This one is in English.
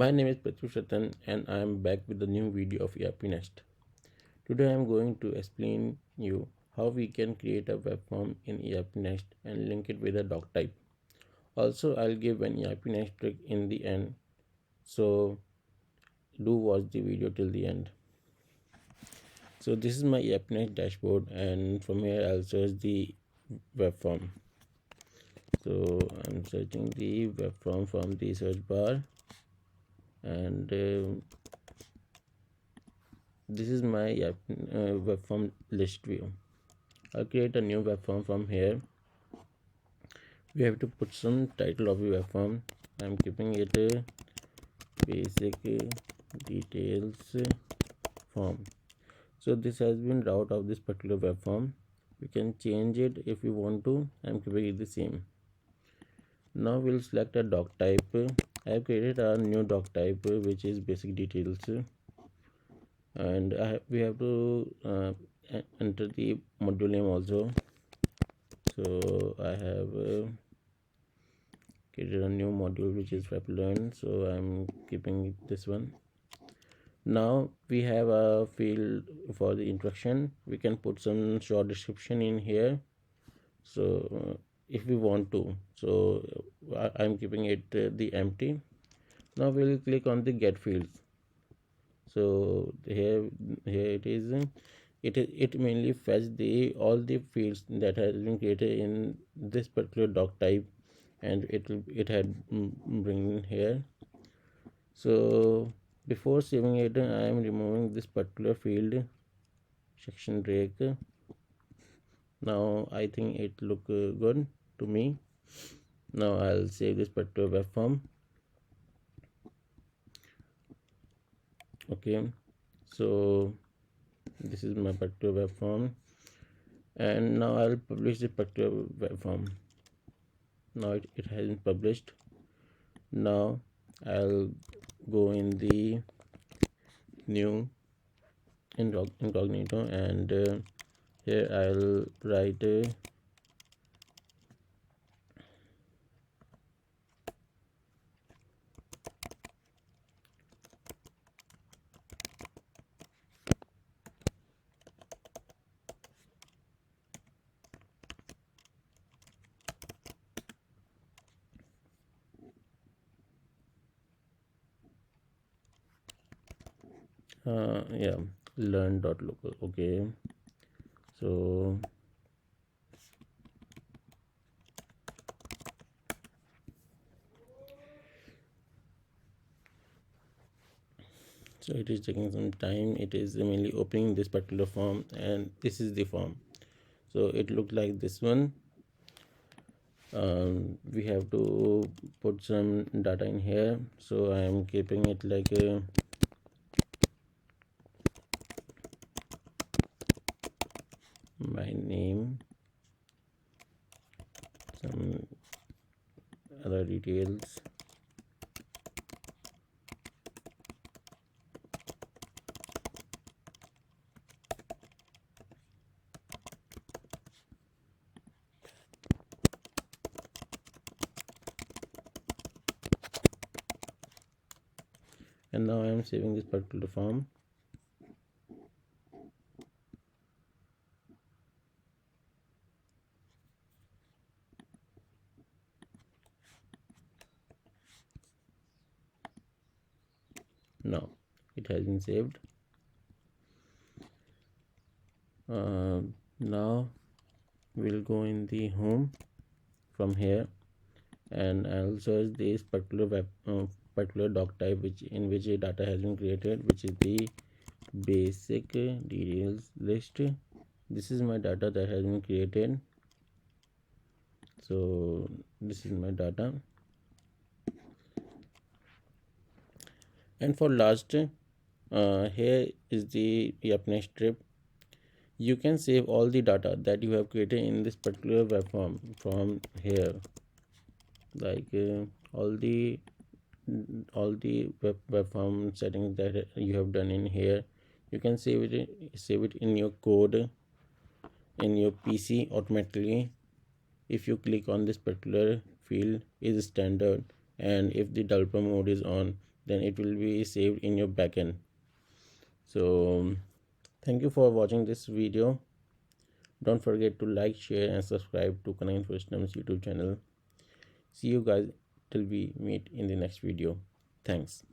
My name is Pratyush and I am back with a new video of ERPNext. Today I am going to explain you how we can create a web form in ERPNext and link it with a DocType. Also, I'll give an ERPNext trick in the end, so do watch the video till the end. So this is my ERPNext dashboard, and from here I'll search the web form. So I'm searching the web form from the search bar, and this is my web form list view. I'll create a new web form from here. We have to put some title of the web form. I'm keeping it basic details form. So this has been route of this particular web form. We can change it if we want to. I'm keeping it the same. Now we'll select a DocType. I have created a new DocType which is basic details, and we have to enter the module name also. So I have created a new module which is frappe learn, so I'm keeping this one. Now we have a field for the introduction. We can put some short description in here, so if we want to. So I'm keeping it the empty. Now we'll click on the get fields. So here it is. It mainly fetch all the fields that has been created in this particular DocType, and it had bring here. So before saving it, I am removing this particular field section break. Now I think it look good to me. Now I'll save this particular web form. Okay, so this is my particular web form, and now I'll publish the particular web form. Now it has been published. Now I'll go in the new incognito, and here I'll write learn.local. Okay, so it is taking some time. It is mainly opening this particular form, and this is the form. So it looked like this one. We have to put some data in here, so I am keeping it like my name, some other details, and now I am saving this particular form. Now it has been saved. Now we'll go in the home from here, and I'll search this particular particular DocType in which a data has been created, which is the basic details list. This is my data that has been created. So this is my data, and for last here is the ERPNext strip. You can save all the data that you have created in this particular web form from here, like all the web form settings that you have done in here. You can save it in your code in your PC automatically. If you click on this particular field is standard, and if the developer mode is on, then it will be saved in your backend. So thank you for watching this video. Don't forget to like, share and subscribe to Connect Systems YouTube channel. See you guys till we meet in the next video. Thanks.